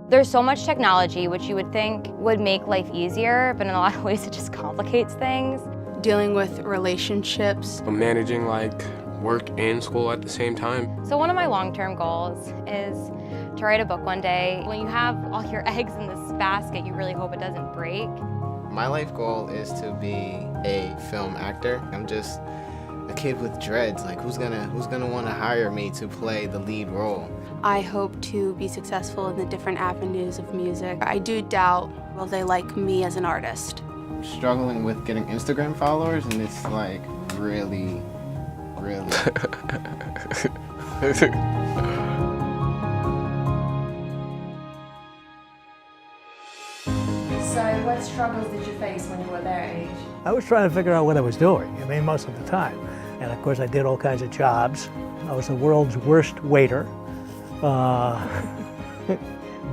There's so much technology, which you would think would make life easier, but in a lot of ways it just complicates things. Dealing with relationships. Managing like work and school at the same time. So one of my long-term goals is to write a book one day. When you have all your eggs in this basket, you really hope it doesn't break. My life goal is to be a film actor. I'm just a kid with dreads. Like, who's gonna want to hire me to play the lead role? I hope to be successful in the different avenues of music. I do doubt, will they like me as an artist? I'm struggling with getting Instagram followers, and it's like really. So what struggles did you face when you were their age? I was trying to figure out what I was doing, most of the time. And of course I did all kinds of jobs. I was the world's worst waiter.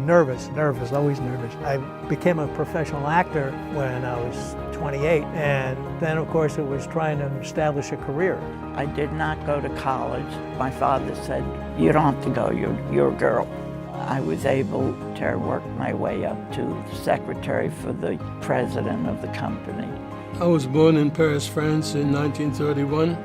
Nervous, always nervous. I became a professional actor when I was 28, and then of course it was trying to establish a career. I did not go to college. My father said, you don't have to go, you're a girl. I was able to work my way up to secretary for the president of the company. I was born in Paris, France in 1931,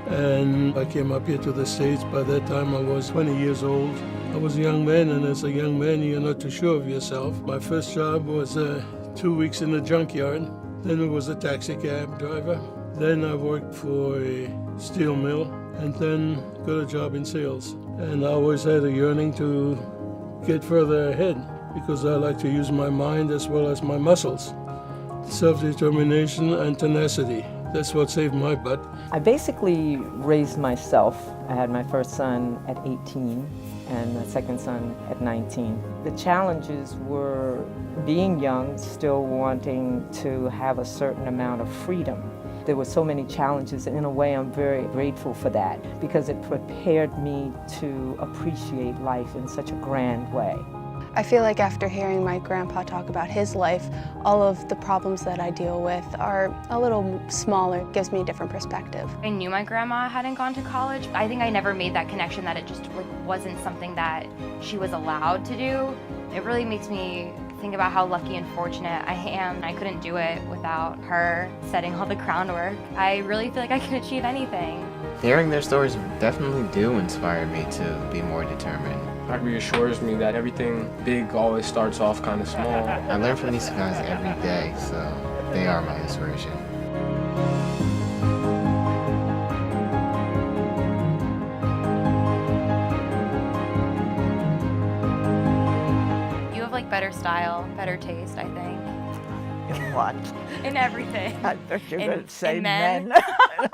and I came up here to the States. By that time I was 20 years old. I was a young man, and as a young man you're not too sure of yourself. My first job was 2 weeks in the junkyard. Then I was a taxi cab driver. Then I worked for a steel mill, and then got a job in sales. And I always had a yearning to get further ahead, because I like to use my mind as well as my muscles. Self-determination and tenacity. That's what saved my butt. I basically raised myself. I had my first son at 18 and my second son at 19. The challenges were being young, still wanting to have a certain amount of freedom. There were so many challenges, and in a way I'm very grateful for that, because it prepared me to appreciate life in such a grand way. I feel like after hearing my grandpa talk about his life, all of the problems that I deal with are a little smaller. It gives me a different perspective. I knew my grandma hadn't gone to college. I think I never made that connection that it just wasn't something that she was allowed to do. It really makes me think about how lucky and fortunate I am. I couldn't do it without her setting all the groundwork. I really feel like I can achieve anything. Hearing their stories definitely do inspire me to be more determined. That reassures me that everything big always starts off kind of small. I learn from these guys every day, so they are my inspiration. You have like better style, better taste, I think. In what? In everything. I thought you were going to say men. men.